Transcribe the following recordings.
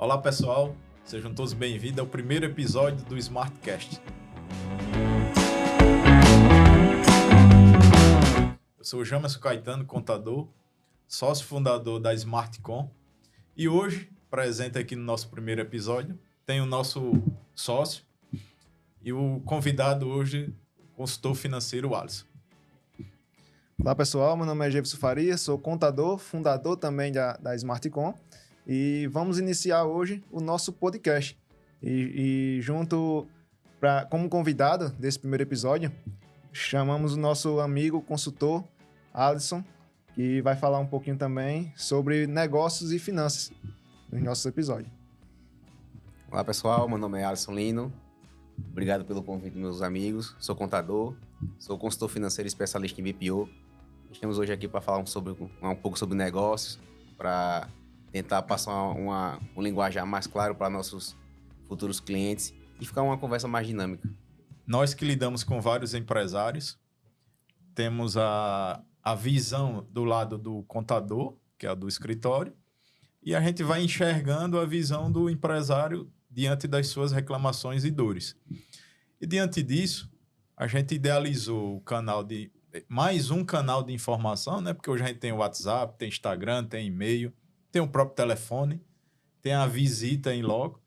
Olá pessoal, sejam todos bem-vindos ao primeiro episódio do Smartcast. Eu sou o Jamerson Caetano, contador, sócio fundador da Smartcom, e hoje, presente aqui no nosso primeiro episódio, tem o nosso sócio e o convidado hoje, o consultor financeiro Alisson. Olá pessoal, meu nome é Jefferson Faria, sou contador, fundador também da Smartcom e vamos iniciar hoje o nosso podcast. E como convidado desse primeiro episódio, chamamos o nosso amigo consultor Alisson, que vai falar um pouquinho também sobre negócios e finanças nos nossos episódios. Olá pessoal, meu nome é Alisson Lino, obrigado pelo convite, meus amigos, sou contador, sou consultor financeiro especialista em BPO. Estamos hoje aqui para falar um pouco sobre negócios, para tentar passar um linguajar mais claro para nossos futuros clientes e ficar uma conversa mais dinâmica. Nós que lidamos com vários empresários, temos a visão do lado do contador, que é a do escritório, e a gente vai enxergando a visão do empresário diante das suas reclamações e dores. E diante disso, a gente idealizou o canal mais um canal de informação, né? Porque hoje a gente tem o WhatsApp, tem Instagram, tem e-mail, tem o próprio telefone, tem a visita em loco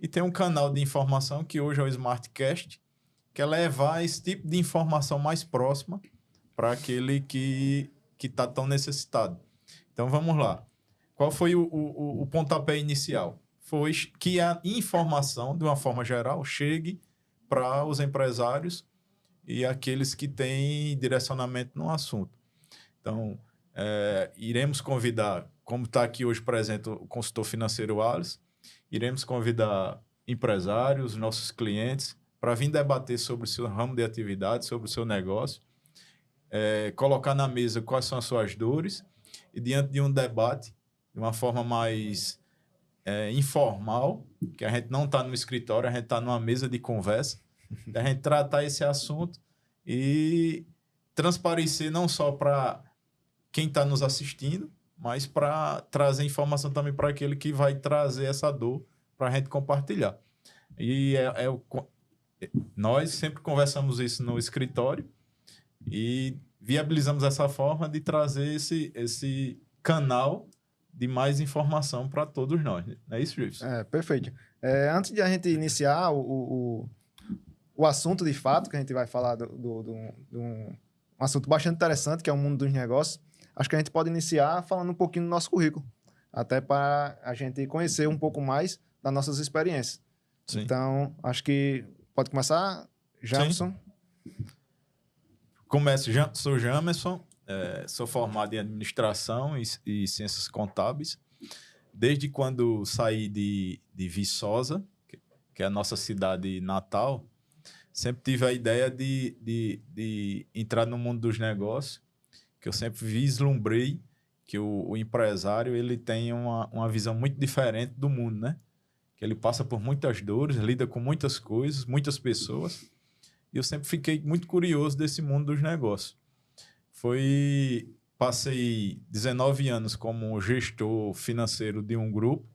e tem um canal de informação que hoje é o Smartcast, que é levar esse tipo de informação mais próxima para aquele que está tão necessitado. Então vamos lá. Qual foi o pontapé inicial? Foi que a informação, de uma forma geral, chegue para os empresários e aqueles que têm direcionamento no assunto. Então, iremos convidar, como está aqui hoje presente o consultor financeiro Alisson, iremos convidar empresários, nossos clientes, para vir debater sobre o seu ramo de atividade, sobre o seu negócio, colocar na mesa quais são as suas dores e, diante de um debate, de uma forma mais informal, que a gente não está no escritório, a gente está numa mesa de conversa, a gente tratar esse assunto e transparecer não só para quem está nos assistindo, mas para trazer informação também para aquele que vai trazer essa dor para a gente compartilhar. E nós sempre conversamos isso no escritório e viabilizamos essa forma de trazer esse canal de mais informação para todos nós. Não é isso, Jefferson? Perfeito. Antes de a gente iniciar o assunto de fato, que a gente vai falar de um assunto bastante interessante, que é o mundo dos negócios, acho que a gente pode iniciar falando um pouquinho do nosso currículo, até para a gente conhecer um pouco mais das nossas experiências. Sim. Então, acho que pode começar, Jamerson. Sou Jamerson, sou formado em administração e ciências contábeis. Desde quando saí de Viçosa, que é a nossa cidade natal, sempre tive a ideia de entrar no mundo dos negócios, que eu sempre vislumbrei que o empresário ele tem uma visão muito diferente do mundo, né? Que ele passa por muitas dores, lida com muitas coisas, muitas pessoas, e eu sempre fiquei muito curioso desse mundo dos negócios. Passei 19 anos como gestor financeiro de um grupo,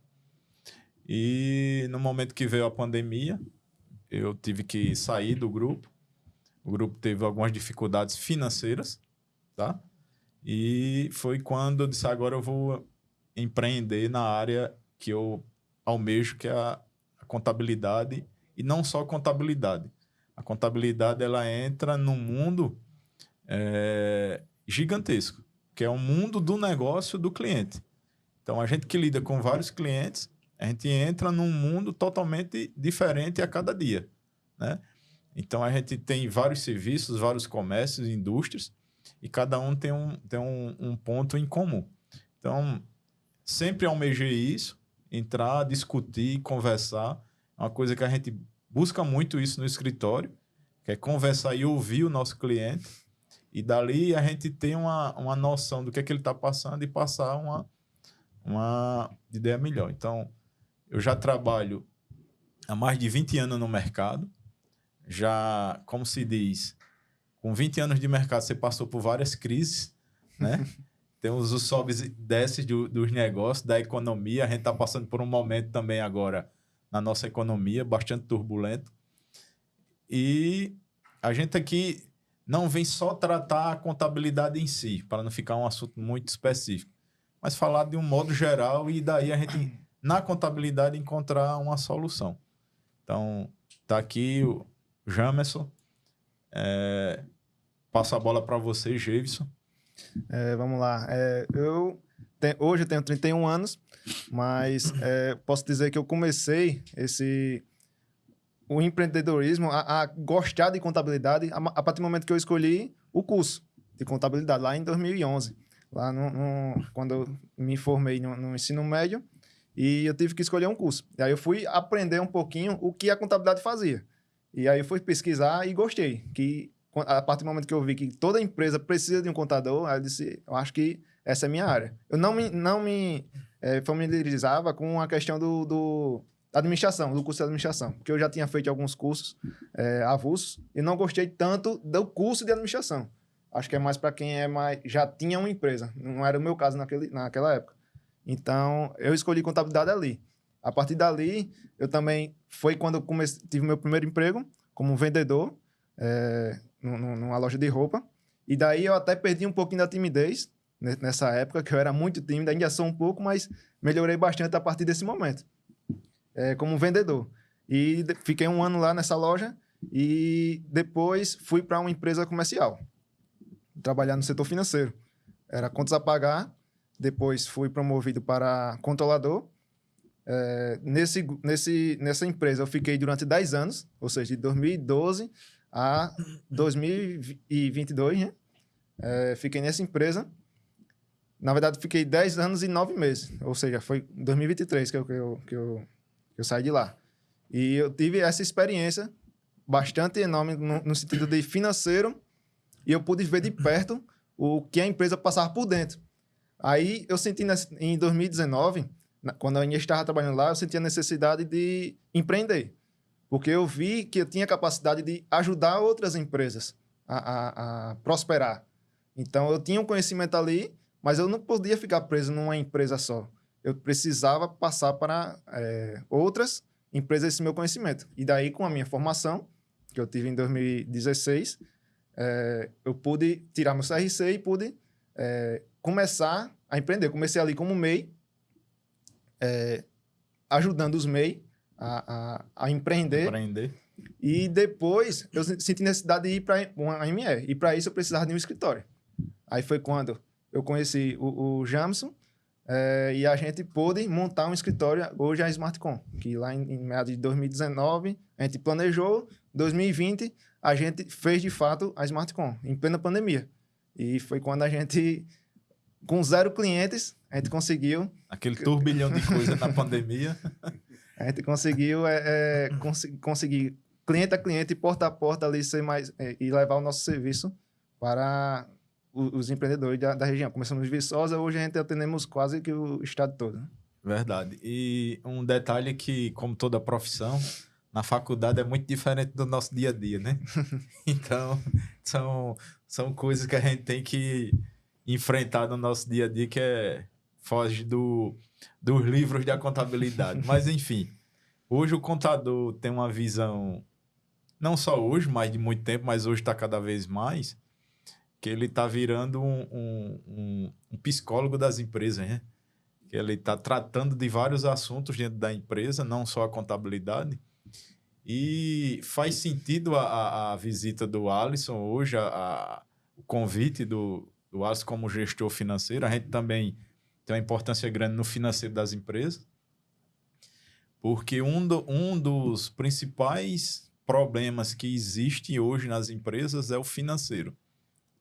e no momento que veio a pandemia, eu tive que sair do grupo. O grupo teve algumas dificuldades financeiras, tá? E foi quando eu disse, agora eu vou empreender na área que eu almejo, que é a contabilidade, e não só a contabilidade. A contabilidade, ela entra num mundo gigantesco, que é o mundo do negócio do cliente. Então, a gente que lida com vários clientes, a gente entra num mundo totalmente diferente a cada dia, né? Então, a gente tem vários serviços, vários comércios, indústrias, e cada um tem um ponto em comum. Então, sempre almejei isso, entrar, discutir, conversar. É uma coisa que a gente busca muito isso no escritório, que é conversar e ouvir o nosso cliente, e dali a gente tem uma noção do que é que ele está passando e passar uma ideia melhor. Então, eu já trabalho há mais de 20 anos no mercado. Já, como se diz, com 20 anos de mercado, você passou por várias crises, né? temos os sobes e desces dos negócios, da economia. A gente está passando por um momento também agora na nossa economia, bastante turbulento. E a gente aqui não vem só tratar a contabilidade em si, para não ficar um assunto muito específico, mas falar de um modo geral e daí a gente, na contabilidade, encontrar uma solução. Então, está aqui o Jamerson. Passo a bola para você, Gevson. Vamos lá. Hoje eu tenho 31 anos, mas posso dizer que eu comecei o empreendedorismo a gostar de contabilidade a partir do momento que eu escolhi o curso de contabilidade, lá em 2011. Lá quando eu me formei no ensino médio, e eu tive que escolher um curso. E aí eu fui aprender um pouquinho o que a contabilidade fazia. E aí eu fui pesquisar e gostei. A partir do momento que eu vi que toda empresa precisa de um contador, aí eu disse, eu acho que essa é a minha área. Eu não me familiarizava com a questão da administração, do curso de administração, porque eu já tinha feito alguns cursos avulsos e não gostei tanto do curso de administração. Acho que é mais para quem já tinha uma empresa. Não era o meu caso naquela época. Então, eu escolhi contabilidade ali. A partir dali, foi quando eu tive meu primeiro emprego como vendedor numa loja de roupa. E daí eu até perdi um pouquinho da timidez nessa época, que eu era muito tímido, ainda sou um pouco, mas melhorei bastante a partir desse momento, como vendedor. E fiquei um ano lá nessa loja e depois fui para uma empresa comercial, trabalhar no setor financeiro. Era contas a pagar. Depois fui promovido para controlador. Nessa empresa eu fiquei durante 10 anos, ou seja, de 2012 a 2022, né? Fiquei nessa empresa. Na verdade, fiquei 10 anos e 9 meses, ou seja, foi em 2023 que eu saí de lá. E eu tive essa experiência bastante enorme no sentido de financeiro, e eu pude ver de perto o que a empresa passava por dentro. Aí eu senti em 2019, quando eu ainda estava trabalhando lá, eu senti a necessidade de empreender. Porque eu vi que eu tinha capacidade de ajudar outras empresas a prosperar. Então eu tinha um conhecimento ali, mas eu não podia ficar preso numa empresa só. Eu precisava passar para outras empresas esse meu conhecimento. E daí, com a minha formação, que eu tive em 2016, eu pude tirar meu CRC e pude começar a empreender. Eu comecei ali como MEI, ajudando os MEI a empreender. E depois eu senti necessidade de ir para uma ME. E para isso eu precisava de um escritório. Aí foi quando eu conheci o Jamerson, e a gente pôde montar um escritório, hoje é a Smartcom, que lá em meados de 2019 a gente planejou, 2020 a gente fez de fato a Smartcom, em plena pandemia. E foi quando a gente, com 0 clientes, a gente conseguiu... Aquele turbilhão de coisa na pandemia. A gente conseguiu conseguir cliente a cliente, porta a porta ali, e levar o nosso serviço para os empreendedores da região. Começamos em Viçosa, hoje a gente atendemos quase que o estado todo. Né? Verdade. E um detalhe que, como toda profissão, na faculdade é muito diferente do nosso dia a dia, né? Então, são coisas que a gente tem que enfrentar no nosso dia a dia, que foge dos livros da contabilidade. Mas, enfim, hoje o contador tem uma visão, não só hoje, mas de muito tempo, mas hoje está cada vez mais, que ele está virando um psicólogo das empresas, né? Que ele está tratando de vários assuntos dentro da empresa, não só a contabilidade. E faz sentido a visita do Alisson hoje, o convite do Alisson como gestor financeiro. A gente também tem uma importância grande no financeiro das empresas, porque um dos principais problemas que existe hoje nas empresas é o financeiro,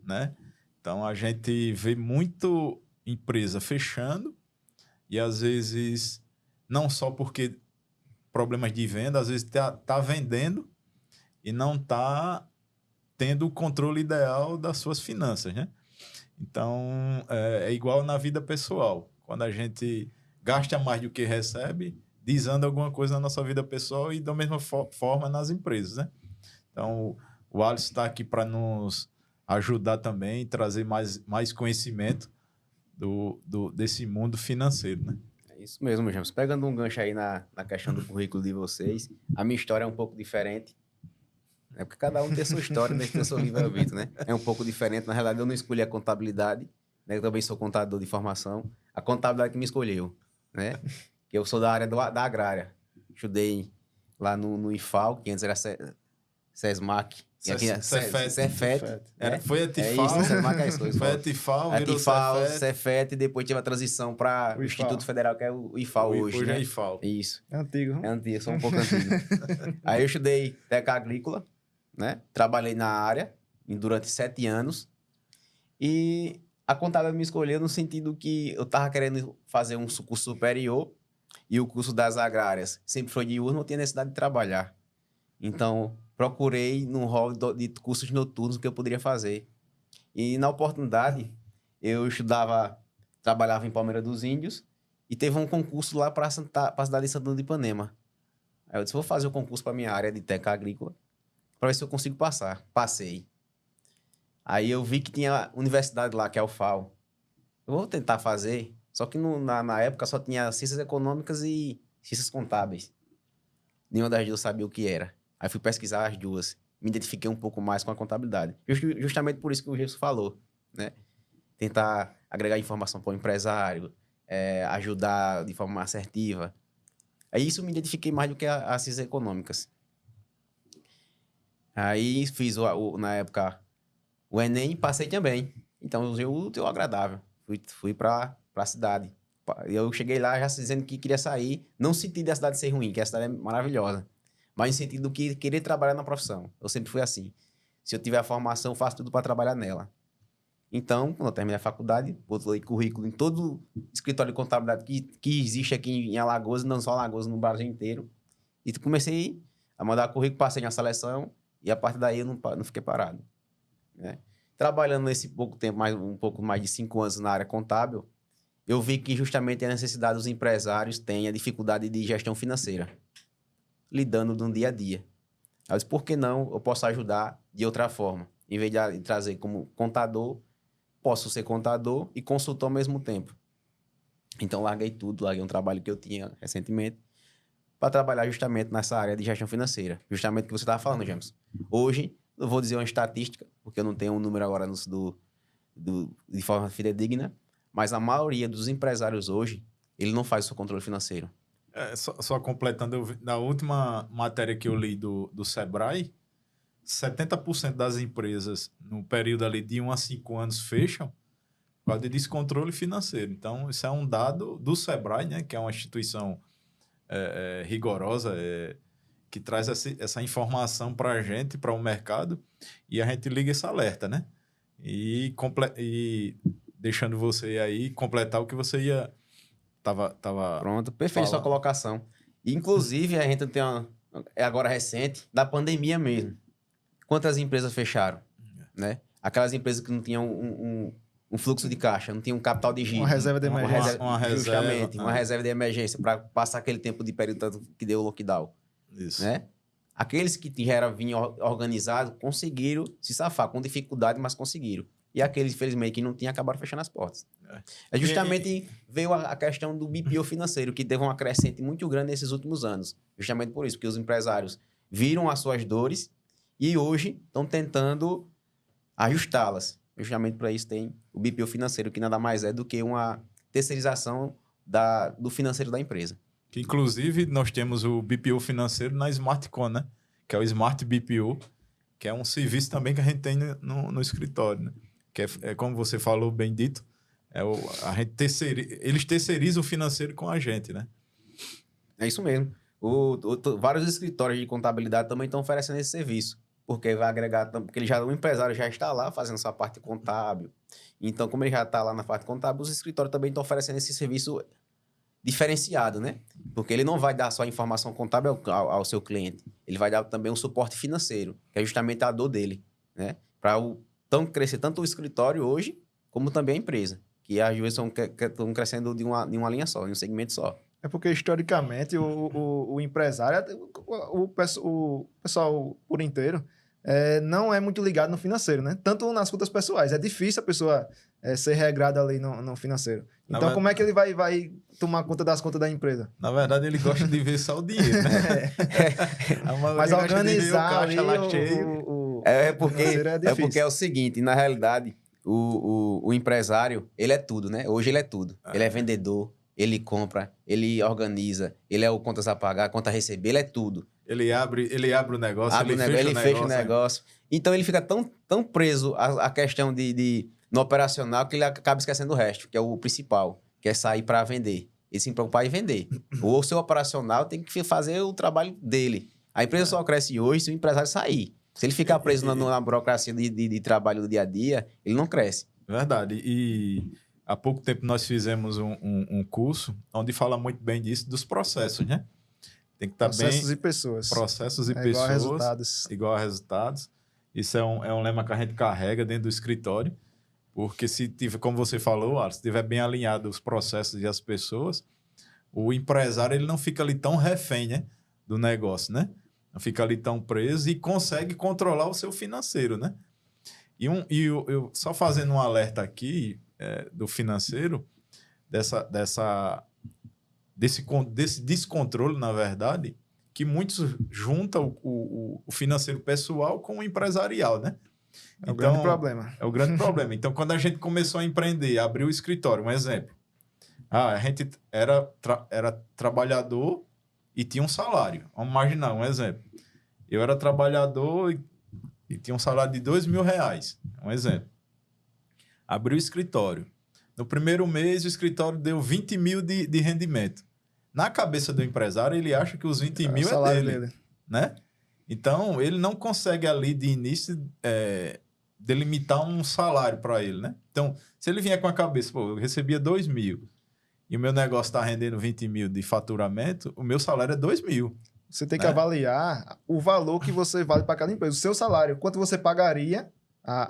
né? Então, a gente vê muito empresa fechando e, às vezes, não só porque problemas de venda, às vezes tá vendendo e não está tendo o controle ideal das suas finanças, né? Então, é igual na vida pessoal. Quando a gente gasta mais do que recebe, desanda alguma coisa na nossa vida pessoal e da mesma forma nas empresas, né? Então, o Alisson está aqui para nos ajudar também, trazer mais conhecimento desse mundo financeiro, né? É isso mesmo, James. Pegando um gancho aí na questão do currículo de vocês, a minha história é um pouco diferente. É porque cada um tem sua história, né? Tem seu livre-arbítrio, né? É um pouco diferente. Na realidade, eu não escolhi a contabilidade, né? Eu também sou contador de formação. A contabilidade que me escolheu, né? Que eu sou da área da agrária. Estudei lá no IFAL, que antes era SESMAC. E aqui é Cefet. Foi a É Tifal. isso, SESMAC é isso. Foi a Tifal, A virou Tifal, Cefet. Cefet, e depois tive a transição para o Instituto Federal, que é o IFAL hoje, Hoje né? é IFAL. Isso. É antigo. É antigo, sou um pouco antigo. Aí eu estudei técnica agrícola, né? Trabalhei na área durante 7 anos. E a contabilidade me escolheu no sentido que eu estava querendo fazer um curso superior e o curso das agrárias sempre foi diurno, não tinha necessidade de trabalhar. Então, procurei num rol de cursos noturnos que eu poderia fazer. E na oportunidade, eu trabalhava em Palmeira dos Índios e teve um concurso lá para a cidade de Santana de Ipanema. Aí eu disse, vou fazer o concurso para minha área de técnica agrícola para ver se eu consigo passar. Passei. Aí eu vi que tinha universidade lá, que é o FAO. Eu vou tentar fazer, só que na época só tinha ciências econômicas e ciências contábeis. Nenhuma das duas sabia o que era. Aí fui pesquisar as duas. Me identifiquei um pouco mais com a contabilidade. Justamente por isso que o Jesus falou, né? Tentar agregar informação para o empresário, ajudar de forma mais assertiva. Aí isso me identifiquei mais do que as ciências econômicas. Aí fiz, na época, o Enem e passei também. Então, eu usei o útil ao agradável. Fui para a cidade. Eu cheguei lá já dizendo que queria sair. Não senti da cidade ser ruim, que a cidade é maravilhosa. Mas no sentido que querer trabalhar na profissão. Eu sempre fui assim. Se eu tiver a formação, eu faço tudo para trabalhar nela. Então, quando eu terminei a faculdade, botei currículo em todo escritório de contabilidade que existe aqui em Alagoas, não só Alagoas, no Brasil inteiro. E comecei a mandar currículo, passei na seleção e a partir daí eu não fiquei parado, né? Trabalhando nesse pouco tempo, um pouco mais de 5 anos na área contábil, eu vi que justamente a necessidade dos empresários tem a dificuldade de gestão financeira, lidando no dia a dia. Eu disse, por que não eu posso ajudar de outra forma? Em vez de trazer como contador, posso ser contador e consultor ao mesmo tempo. Então, larguei um trabalho que eu tinha recentemente, para trabalhar justamente nessa área de gestão financeira. Justamente o que você estava falando, James. Hoje, eu vou dizer uma estatística, porque eu não tenho um número agora de forma fidedigna, mas a maioria dos empresários hoje, ele não faz o seu controle financeiro. Só completando, na última matéria que eu li do Sebrae, 70% das empresas no período ali de 1 a 5 anos fecham por causa de descontrole financeiro. Então, isso é um dado do Sebrae, né, que é uma instituição rigorosa, que traz essa informação para a gente, para o mercado, e a gente liga esse alerta, né? E deixando você aí completar o que você ia... Pronto, perfeito sua colocação. Inclusive, a gente tem agora recente, da pandemia mesmo. Quantas empresas fecharam, né? Aquelas empresas que não tinham um fluxo de caixa, não tinham um capital de giro. Uma reserva de emergência. Justamente, uma reserva de emergência para passar aquele tempo de período que deu o lockdown. Isso. Né? Aqueles que já vinham organizados conseguiram se safar com dificuldade, mas conseguiram. E aqueles, infelizmente, que não tinham, acabaram fechando as portas. Justamente veio a questão do BPO financeiro, que teve uma crescente muito grande nesses últimos anos. Justamente por isso, porque os empresários viram as suas dores e hoje estão tentando ajustá-las. Justamente para isso tem o BPO financeiro, que nada mais é do que uma terceirização do financeiro da empresa. Que, inclusive, nós temos o BPO financeiro na SmartCon, né? Que é o Smart BPO, que é um serviço também que a gente tem no escritório, né? Que é como você falou, bem dito, eles terceirizam o financeiro com a gente, né? É isso mesmo. Vários escritórios de contabilidade também estão oferecendo esse serviço, porque vai agregar, porque o empresário já está lá fazendo sua parte contábil. Então, como ele já está lá na parte contábil, os escritórios também estão oferecendo esse serviço diferenciado, né? Porque ele não vai dar só a informação contábil ao seu cliente, ele vai dar também um suporte financeiro, que é justamente a dor dele, né? Para crescer tanto o escritório hoje, como também a empresa, que às vezes estão crescendo de uma linha só, de um segmento só. É porque, historicamente, o empresário, o pessoal por inteiro, não é muito ligado no financeiro, né? Tanto nas contas pessoais. É difícil a pessoa ser regrado ali no financeiro. Então, como é que ele vai tomar conta das contas da empresa? Na verdade, ele gosta de ver só o dinheiro, né? Mas organizar ali é porque difícil. é o seguinte, na realidade, o empresário, ele é tudo, né? Hoje ele é tudo. Ele é vendedor, ele compra, ele organiza, ele é o contas a pagar, conta a receber, ele é tudo. Ele abre o negócio, Ele fecha o negócio. Então ele fica tão preso à questão no operacional que ele acaba esquecendo o resto, que é o principal, que é sair para vender. Ele se preocupar em vender. O seu operacional tem que fazer o trabalho dele. A empresa só cresce hoje se o empresário sair. Se ele ficar preso na burocracia de trabalho do dia a dia, ele não cresce. Verdade. E há pouco tempo nós fizemos um curso onde fala muito bem disso, dos processos, né? Tem que estar processos e pessoas. Processos e pessoas. Igual a resultados. Igual a resultados. Isso é um lema que a gente carrega dentro do escritório. Porque se tiver, como você falou, se estiver bem alinhado os processos e as pessoas, o empresário ele não fica ali tão refém, né, do negócio, né? Não fica ali tão preso e consegue controlar o seu financeiro, né? Eu só fazendo um alerta aqui do financeiro, desse descontrole, na verdade, que muitos juntam o financeiro pessoal com o empresarial, né? É o grande problema. É o grande problema. Então, quando a gente começou a empreender, abriu o escritório, um exemplo. A gente era trabalhador e tinha um salário. Vamos imaginar, um exemplo. Eu era trabalhador e tinha um salário de R$2.000. Um exemplo. Abri o escritório. No primeiro mês, o escritório deu 20 mil de rendimento. Na cabeça do empresário, ele acha que os 20 mil é dele. Né? Então, ele não consegue ali de início delimitar um salário para ele, né? Então, se ele vier com a cabeça, eu recebia 2 mil e o meu negócio está rendendo 20 mil de faturamento, o meu salário é 2 mil. Você tem que avaliar o valor que você vale para cada empresa. O seu salário, quanto você pagaria...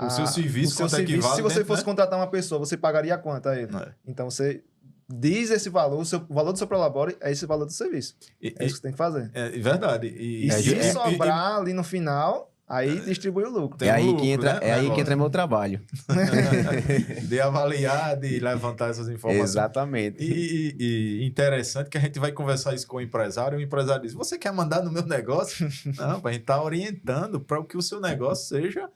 o seu serviço, quanto equivale, se você fosse contratar uma pessoa, você pagaria quanto a ele? Então, você diz esse valor, o valor do seu prolabore é esse valor do serviço. É isso que você tem que fazer. É verdade. E se sobrar ali no final, aí distribui o lucro. É aí que entra meu trabalho. De avaliar, de levantar essas informações. Exatamente. E interessante que a gente vai conversar isso com o empresário diz, você quer mandar no meu negócio? Não, a gente está orientando para que o seu negócio seja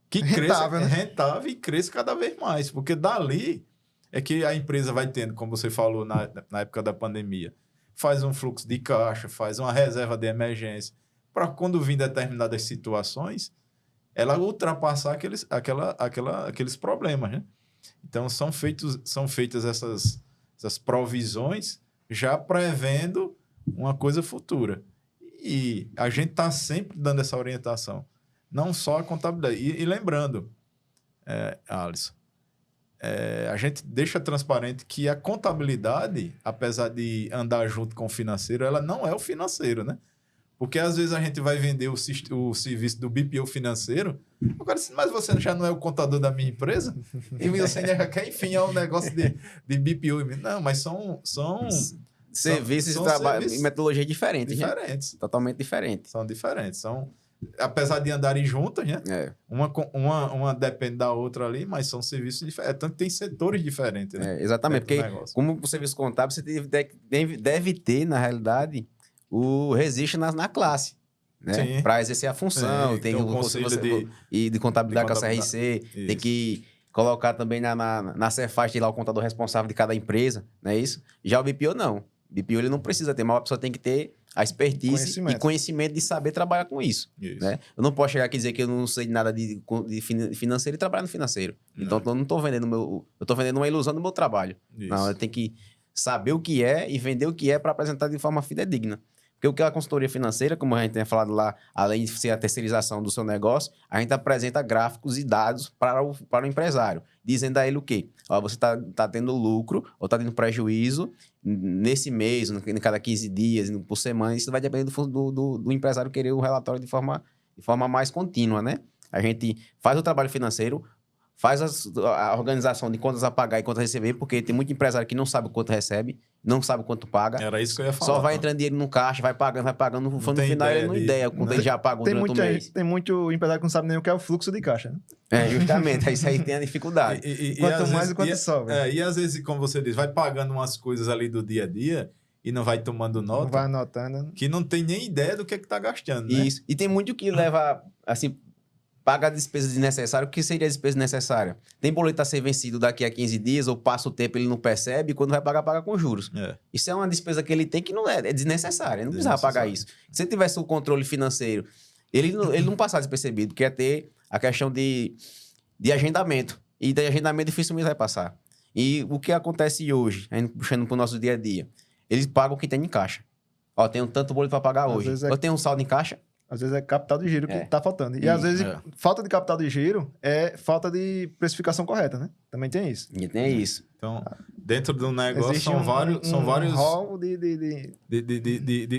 que rentável, cresça, né? rentável e cresça cada vez mais. Porque dali é que a empresa vai tendo, como você falou na época da pandemia, faz um fluxo de caixa, faz uma reserva de emergência, para quando vir determinadas situações, ela ultrapassar aqueles problemas, né? Então, são feitas essas provisões já prevendo uma coisa futura. E a gente está sempre dando essa orientação. Não só a contabilidade. E lembrando, Alisson, a gente deixa transparente que a contabilidade, apesar de andar junto com o financeiro, ela não é o financeiro, né? Porque às vezes a gente vai vender o serviço do BPO financeiro, o cara diz, mas você já não é o contador da minha empresa? E você já quer enfiar um negócio de BPO. Não, mas são serviços e trabalho e metodologia diferentes. Diferentes. Né? Totalmente diferentes. São diferentes. Apesar de andarem juntas, né? Uma depende da outra ali, mas são serviços diferentes. Tanto que tem setores diferentes, né? Exatamente, porque como o serviço contábil, você deve ter, na realidade, o registro na classe, né? Para exercer a função. Tem o conselho de contabilidade com a CRC, isso. Tem que colocar também na Cefaz, lá o contador responsável de cada empresa, não é isso? Já o BPO não. O BPO ele não precisa ter, mas a pessoa tem que ter a expertise e conhecimento de saber trabalhar com isso. Né? Eu não posso chegar aqui e dizer que eu não sei nada de financeiro e trabalhar no financeiro. Então, eu não estou vendendo eu estou vendendo uma ilusão do meu trabalho. Isso. Não, eu tenho que saber o que é e vender o que é para apresentar de forma fidedigna. Porque o que é a consultoria financeira, como a gente tem falado lá, além de ser a terceirização do seu negócio, a gente apresenta gráficos e dados para o empresário, dizendo a ele o quê? Você está tendo lucro ou está tendo prejuízo nesse mês, em cada 15 dias, por semana. Isso vai depender do empresário querer o relatório de forma mais contínua, né? A gente faz o trabalho financeiro, faz a organização de contas a pagar e contas a receber, porque tem muito empresário que não sabe o quanto recebe, não sabe o quanto paga. Era isso que eu ia falar. Só vai entrando dinheiro no caixa, vai pagando. No tem final ele ideia não de- ideia quanto né? ele já pagou durante o mês. Tem muito empresário que não sabe nem o que é o fluxo de caixa, né? Justamente, isso aí tem a dificuldade. Quanto às mais vezes- e quanto sobra. E às vezes, como você diz, vai pagando umas coisas ali do dia a dia e não vai tomando Não nota, vai anotando. que não tem nem ideia do que tá gastando, né? Isso. E tem muito que leva, assim, paga despesa desnecessária. O que seria despesa desnecessária? Tem boleto a ser vencido daqui a 15 dias, ou passa o tempo ele não percebe, e quando vai pagar, paga com juros. É. Isso é uma despesa que ele tem que não é desnecessária. Ele não precisava pagar isso. Se ele tivesse o controle financeiro, ele não passava despercebido, porque ia ter a questão de agendamento. E de agendamento dificilmente vai passar. E o que acontece hoje, a gente puxando para o nosso dia a dia? Eles pagam o que tem em caixa. Ó, tem um tanto boleto para pagar Às hoje. vezes é- Eu tenho um saldo em caixa? Às vezes é capital de giro que É. tá faltando. E E- às vezes, é. falta de capital de giro é falta de precificação correta, né? Também tem isso. E tem isso. Então, dentro do negócio, Existe são vários rol de...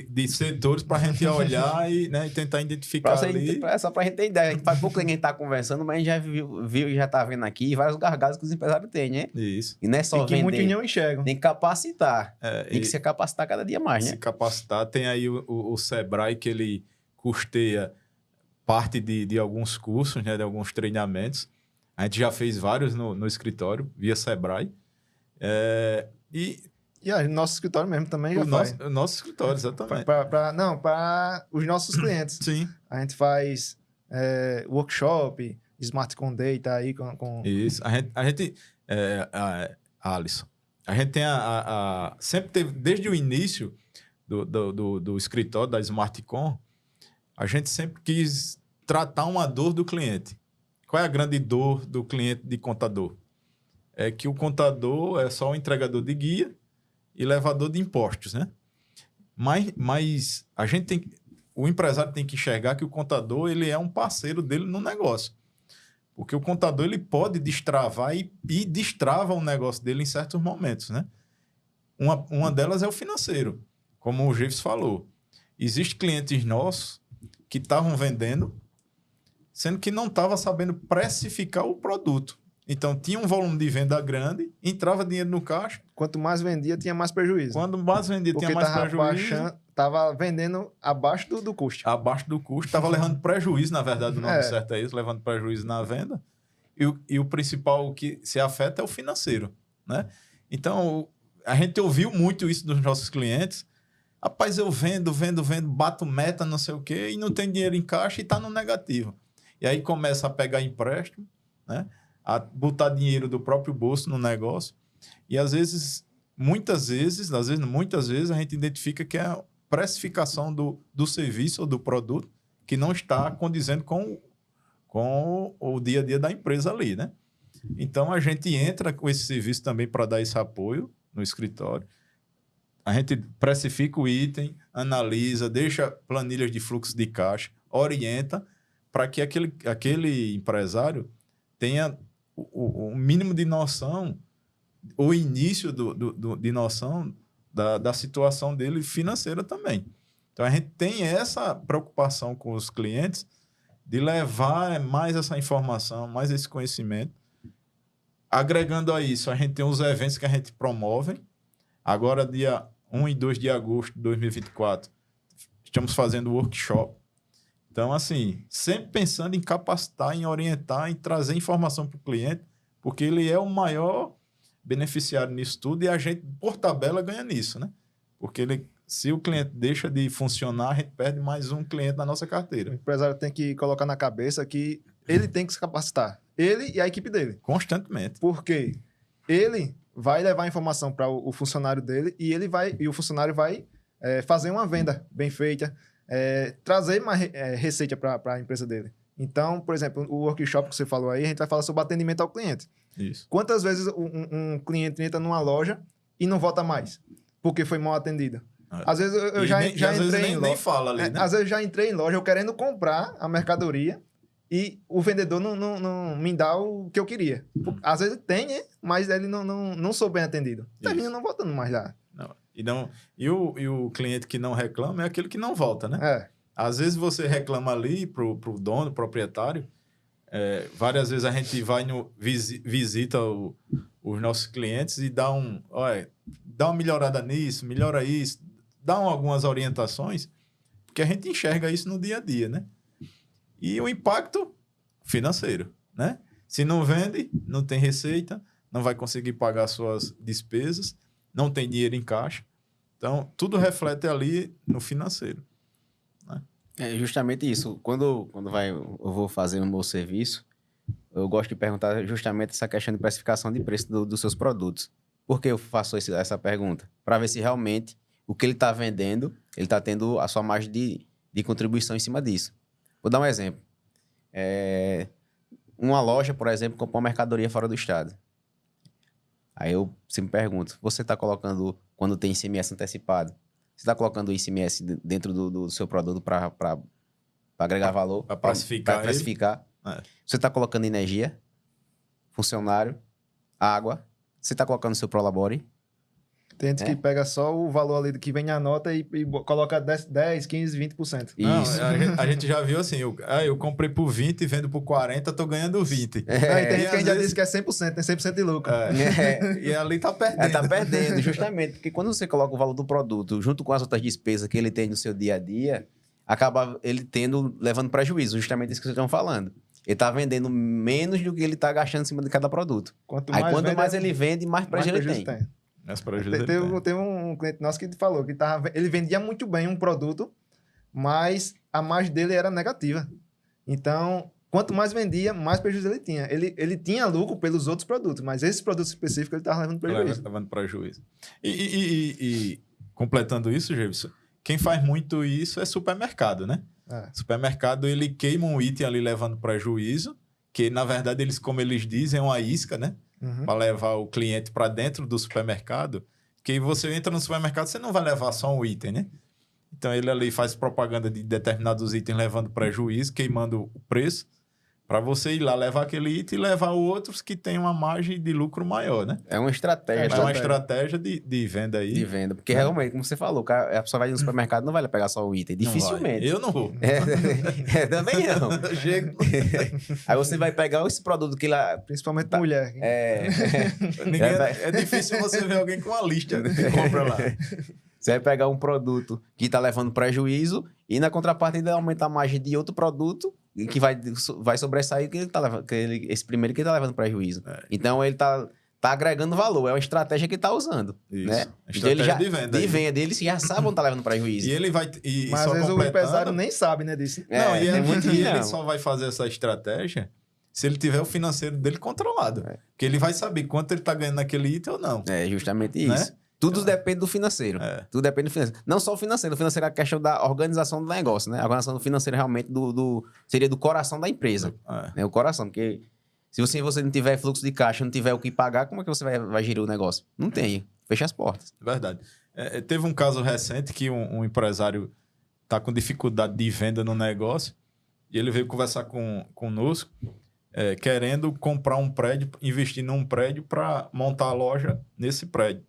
de setores para a gente olhar e, né, e tentar identificar ali. Só pra gente ter ideia. Faz pouco que a gente tá conversando, mas a gente já viu e já tá vendo aqui vários gargalos que os empresários têm, né? Isso. E não é só E que muitos vender. não enxergam. Tem que capacitar. É, Tem que se capacitar cada dia mais, se né? capacitar. Tem aí o Sebrae, que ele custeia parte de alguns cursos, né, de alguns treinamentos. A gente já fez vários no escritório, via Sebrae. E E aí, nosso escritório mesmo também já o faz. nosso escritório, exatamente. Para os nossos clientes. Sim, A gente faz workshop, Smart com Data aí com... isso. A gente Alisson, a gente tem sempre teve, desde o início do escritório, da Smartcom, a gente sempre quis tratar uma dor do cliente. Qual é a grande dor do cliente de contador? É que o contador é só o entregador de guia e levador de impostos, né? Mas a gente tem, o empresário tem que enxergar que o contador ele é um parceiro dele no negócio. Porque o contador ele pode destravar e destrava o negócio dele em certos momentos, né? Uma delas é o financeiro, como o Jeves falou. Existem clientes nossos que estavam vendendo, sendo que não estava sabendo precificar o produto. Então, tinha um volume de venda grande, entrava dinheiro no caixa. Quanto mais vendia, tinha mais prejuízo. Quando mais vendia, Porque tinha mais prejuízo. tava vendendo abaixo do custo. Abaixo do custo, estava levando prejuízo, na verdade, o nome certo é isso, levando prejuízo na venda. E o principal que se afeta é o financeiro, né? Então, a gente ouviu muito isso dos nossos clientes. Rapaz, eu vendo, bato meta, não sei o quê, e não tem dinheiro em caixa e está no negativo. E aí começa a pegar empréstimo, né? A botar dinheiro do próprio bolso no negócio. E às vezes, muitas vezes, a gente identifica que é a precificação do serviço ou do produto que não está condizendo com o dia a dia da empresa ali, né? Então, a gente entra com esse serviço também para dar esse apoio no escritório. A gente precifica o item, analisa, deixa planilhas de fluxo de caixa, orienta para que aquele empresário tenha o mínimo de noção, o início de noção da situação dele financeira também. Então, a gente tem essa preocupação com os clientes de levar mais essa informação, mais esse conhecimento. Agregando a isso, a gente tem os eventos que a gente promove. Agora, dia 1 e 2 de agosto de 2024, estamos fazendo workshop. Então, assim, sempre pensando em capacitar, em orientar, em trazer informação para o cliente, porque ele é o maior beneficiário nisso tudo e a gente, por tabela, ganha nisso, né? Porque se o cliente deixa de funcionar, a gente perde mais um cliente na nossa O carteira. empresário tem que colocar na cabeça que ele tem que se capacitar. Ele e a equipe dele. Constantemente. Porque ele vai levar a informação para o funcionário dele e o funcionário vai fazer uma venda bem feita, trazer mais receita para a empresa dele. Então, por exemplo, o workshop que você falou aí, a gente vai falar sobre atendimento ao cliente. Isso. Quantas vezes um cliente entra numa loja e não volta mais porque foi mal atendido? Às vezes eu já entrei em loja. Nem fala ali, né? Às vezes eu já entrei em loja eu querendo comprar a mercadoria e o vendedor não me dá o que eu queria. Às vezes tem, né? Mas ele não sou bem atendido. Termina não voltando mais lá. E o cliente que não reclama é aquele que não volta, né? É. Às vezes você reclama ali pro dono, proprietário, Várias vezes a gente vai visita os nossos clientes e dá uma melhorada nisso, melhora isso, dá algumas orientações, porque a gente enxerga isso no dia a dia, né? E o impacto financeiro, né? Se não vende, não tem receita, não vai conseguir pagar suas despesas, não tem dinheiro em caixa. Então, tudo reflete ali no financeiro. Né? É justamente isso. Quando eu vou fazer o meu serviço, eu gosto de perguntar justamente essa questão de precificação de preço dos seus produtos. Por que eu faço essa pergunta? Para ver se realmente o que ele está vendendo, ele está tendo a sua margem de contribuição em cima disso. Vou dar um exemplo. Uma loja, por exemplo, comprou uma mercadoria fora do estado. Aí eu sempre pergunto, você está colocando, quando tem ICMS antecipado, você está colocando o ICMS dentro do seu produto para agregar valor? Para precificar. Para precificar. Você está colocando energia, funcionário, água, você está colocando o seu Prolabore? Tem gente que pega só o valor ali que vem na nota e coloca 10, 15, 20%. Não, Isso. a gente já viu assim, eu comprei por 20 e vendo por 40, tô ganhando 20. Aí tem gente que ainda vezes... disse que é 100%, tem 100% de lucro. E ali tá perdendo. Tá perdendo, justamente. Porque quando você coloca o valor do produto junto com as outras despesas que ele tem no seu dia a dia, acaba ele levando prejuízo, justamente isso que vocês estão falando. Ele tá vendendo menos do que ele tá gastando em cima de cada produto. Quanto mais ele vende, mais prejuízo ele tem. Teve um cliente nosso que falou que ele vendia muito bem um produto, mas a margem dele era negativa. Então, quanto mais vendia, mais prejuízo ele tinha. Ele tinha lucro pelos outros produtos, mas esses produtos específicos ele estava levando prejuízo. Levando prejuízo. E completando isso, Jefferson, quem faz muito isso é supermercado, né? Supermercado, ele queima um item ali levando prejuízo, que na verdade, como eles dizem, é uma isca, né? Para levar o cliente para dentro do supermercado, que você entra no supermercado, você não vai levar só um item, né? Então, ele ali faz propaganda de determinados itens levando prejuízo, queimando o preço, para você ir lá levar aquele item e levar outros que têm uma margem de lucro maior, né? É uma estratégia. É uma estratégia de venda aí. De venda. Porque realmente, como você falou, a pessoa vai no supermercado não vai pegar só o item. Dificilmente. Eu não vou. Também não. Aí você vai pegar esse produto que lá... Principalmente mulher. É difícil você ver alguém com uma lista que compra lá. Você vai pegar um produto que está levando prejuízo e na contrapartida aumenta a margem de outro produto que vai sobressair esse primeiro que está levando prejuízo. Então, ele está agregando valor. É uma estratégia que ele está usando. Isso. Né? Estratégia de venda. De venda. Eles já sabem onde está levando prejuízo. E ele vai... Mas às vezes o empresário nem sabe, né, disso. Ele só vai fazer essa estratégia se ele tiver o financeiro dele controlado. Porque ele vai saber quanto ele está ganhando naquele item ou não. É justamente isso. Né? Tudo depende do financeiro. Tudo depende do financeiro. Não só o financeiro. O financeiro é a questão da organização do negócio, né? A organização do financeiro realmente seria do coração da empresa. Né? O coração. Porque se você não tiver fluxo de caixa, não tiver o que pagar, como é que você vai gerir o negócio? Não tem. Fecha as portas. Verdade. Teve um caso recente que um empresário está com dificuldade de venda no negócio e ele veio conversar conosco querendo comprar um prédio, investir num prédio para montar a loja nesse prédio.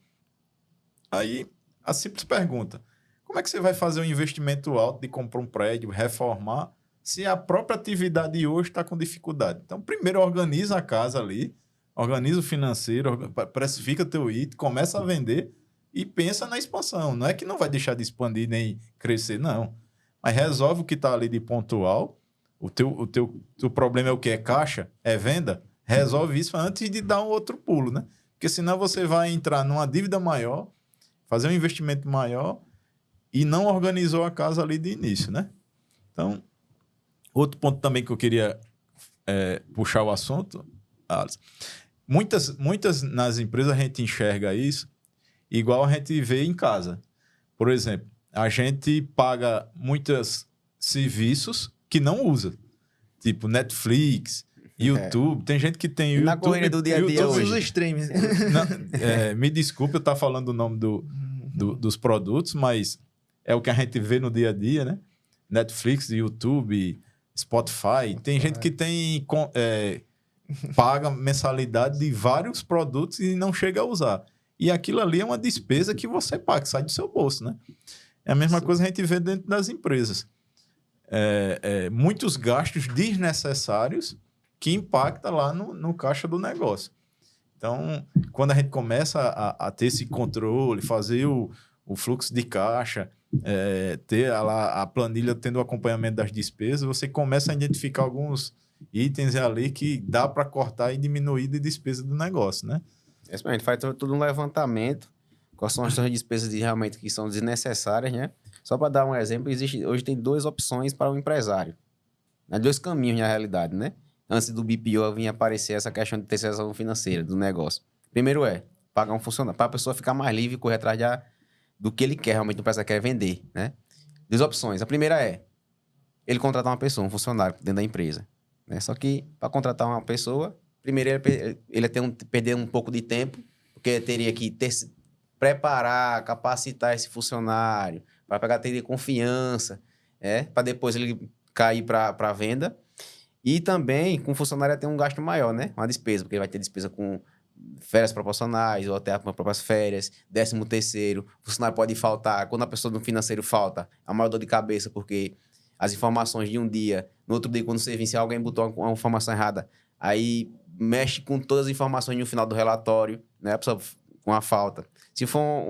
Aí, a simples pergunta, como é que você vai fazer um investimento alto de comprar um prédio, reformar, se a própria atividade hoje está com dificuldade? Então, primeiro organiza a casa ali, organiza o financeiro, precifica teu item, começa a vender e pensa na expansão. Não é que não vai deixar de expandir nem crescer, não. Mas resolve o que está ali de pontual. O teu problema é o quê? É caixa? É venda? Resolve isso antes de dar um outro pulo, né? Porque senão você vai entrar numa dívida maior, fazer um investimento maior e não organizou a casa ali de início, né? Então, outro ponto também que eu queria puxar o assunto, Alisson. Muitas nas empresas a gente enxerga isso igual a gente vê em casa. Por exemplo, a gente paga muitos serviços que não usa. Tipo Netflix, YouTube. Tem gente que tem YouTube. Na correria do dia a dia todos hoje. os streams. Me desculpe eu estar falando o nome dos produtos, mas é o que a gente vê no dia a dia, né? Netflix, YouTube, Spotify. Tem gente que paga mensalidade de vários produtos e não chega a usar. E aquilo ali é uma despesa que você paga, que sai do seu bolso, né? É a mesma coisa que a gente vê dentro das empresas. Muitos gastos desnecessários que impacta lá no caixa do negócio. Então, quando a gente começa a ter esse controle, fazer o fluxo de caixa, ter a planilha tendo o acompanhamento das despesas, você começa a identificar alguns itens ali que dá para cortar e diminuir de despesa do negócio, né? A gente faz tudo um levantamento, quais são as despesas realmente que são desnecessárias, né? Só para dar um exemplo, hoje tem 2 opções para o empresário. 2 caminhos, na realidade, né? Antes do BPO vir aparecer essa questão de terceirização financeira do negócio. Primeiro pagar um funcionário, para a pessoa ficar mais livre e correr atrás do que ele quer, realmente o empresário quer vender, né? 2 opções. A primeira ele contratar uma pessoa, um funcionário dentro da empresa, né? Só que para contratar uma pessoa, primeiro ele ia perder um pouco de tempo, porque teria que preparar, capacitar esse funcionário, para pegar ter confiança, para depois ele cair para a venda. E também, com o funcionário, tem um gasto maior, né? Uma despesa, porque ele vai ter despesa com férias proporcionais, ou até as próprias férias, 13º, o funcionário pode faltar. Quando a pessoa no financeiro falta, é a maior dor de cabeça, porque as informações de um dia, no outro dia, quando você vê se alguém botou uma informação errada, aí mexe com todas as informações no final do relatório, né? A pessoa com a falta. Se for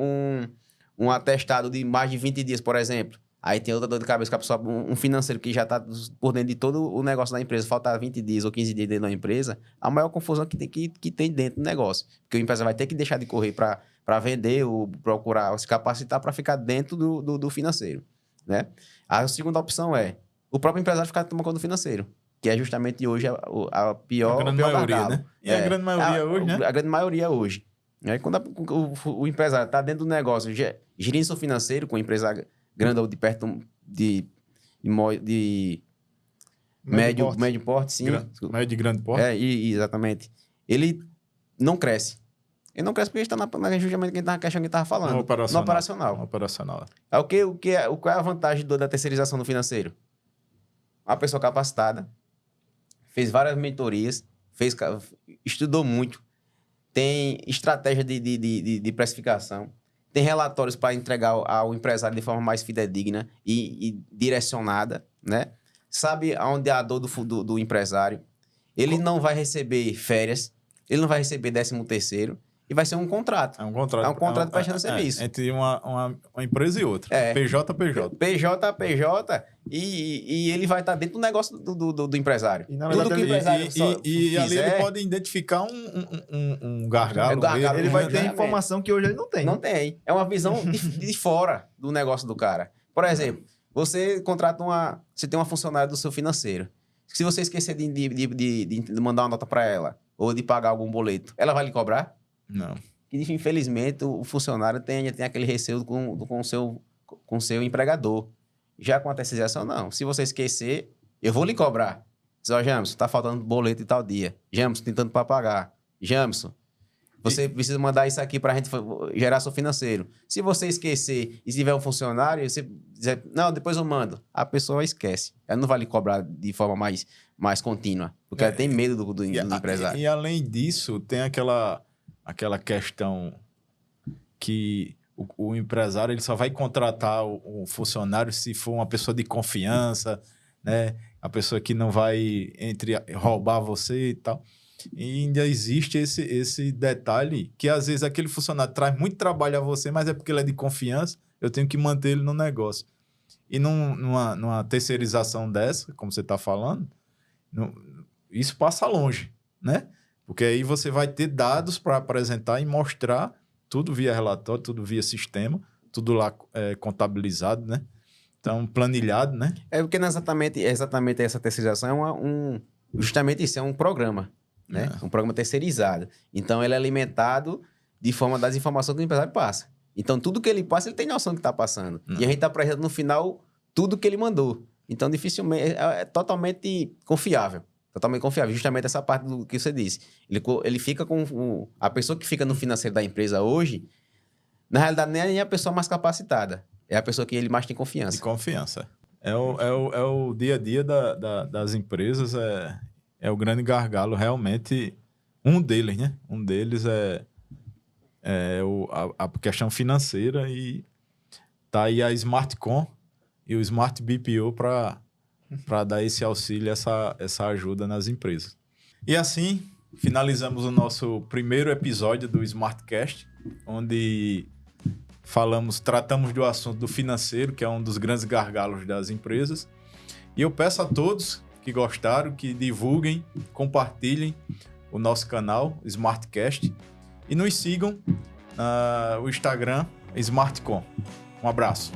um atestado de mais de 20 dias, por exemplo, aí tem outra dor de cabeça que a pessoa, um financeiro que já está por dentro de todo o negócio da empresa, faltar 20 dias ou 15 dias dentro da empresa, a maior confusão que tem dentro do negócio. Porque o empresário vai ter que deixar de correr para vender ou procurar se capacitar para ficar dentro do financeiro, né? A segunda opção o próprio empresário ficar tomando conta do financeiro, que é justamente hoje a pior A grande maioria, gargalo. né? E a grande maioria hoje, né? A grande maioria hoje. Quando o empresário está dentro do negócio, gerindo seu financeiro com empresa grande ou de perto de médio porte, sim. Médio de grande porte. Exatamente. Ele não cresce. Ele não cresce porque está justamente quem estava falando. No operacional. Qual é a vantagem da terceirização no financeiro? Uma pessoa capacitada, fez várias mentorias, estudou muito, tem estratégia de precificação, tem relatórios para entregar ao empresário de forma mais fidedigna e direcionada, né? Sabe aonde é a dor do empresário. Ele não vai receber férias, ele não vai receber 13º e vai ser um contrato. É um contrato. É um contrato prestando serviço. Entre uma empresa e outra. PJ. PJ, e ele vai estar dentro do negócio do empresário. E, na verdade, tudo que o empresário ali ele pode identificar um gargalo. Ele vai ter informação que hoje ele não tem. Não tem. É uma visão de fora do negócio do cara. Por exemplo, você contrata você tem uma funcionária do seu financeiro. Se você esquecer de mandar uma nota para ela ou de pagar algum boleto, ela vai lhe cobrar? Não. Infelizmente, o funcionário tem aquele receio com o seu empregador. Já com a terceirização, não. Se você esquecer, eu vou lhe cobrar. Diz, Jamson, tá faltando boleto e tal dia. Jamson, tem tanto para pagar. Jamson, você precisa mandar isso aqui para a gente gerar seu financeiro. Se você esquecer e se tiver um funcionário, você dizer, não, depois eu mando. A pessoa esquece. Ela não vai lhe cobrar de forma mais contínua, porque ela tem medo do empresário. E além disso, tem aquela questão que o empresário ele só vai contratar o funcionário se for uma pessoa de confiança, né? A pessoa que não vai roubar você e tal. E ainda existe esse detalhe que às vezes aquele funcionário traz muito trabalho a você, mas é porque ele é de confiança, eu tenho que manter ele no negócio. E numa terceirização dessa, como você está falando, isso passa longe, né? Porque aí você vai ter dados para apresentar e mostrar tudo via relatório, tudo via sistema, tudo lá contabilizado, né? Então, planilhado, né? Porque não é exatamente essa terceirização justamente isso, é um programa, né? Um programa terceirizado. Então, ele é alimentado de forma das informações que o empresário passa. Então, tudo que ele passa, ele tem noção do que está passando. E a gente está apresentando no final tudo que ele mandou. Então, dificilmente, é totalmente confiável. Totalmente confiável. Justamente essa parte do que você disse. Ele fica com... A pessoa que fica no financeiro da empresa hoje, na realidade, nem é a pessoa mais capacitada. É a pessoa que ele mais tem confiança. De confiança. É o dia a dia das empresas, é o grande gargalo, realmente, um deles, né? Um deles é a questão financeira e tá aí a SmartCom e o Smart BPO para dar esse auxílio, essa ajuda nas empresas. E assim, finalizamos o nosso primeiro episódio do SmartCast, onde tratamos do assunto do financeiro, que é um dos grandes gargalos das empresas. E eu peço a todos que gostaram, que divulguem, compartilhem o nosso canal, SmartCast, e nos sigam no Instagram, SmartCom. Um abraço.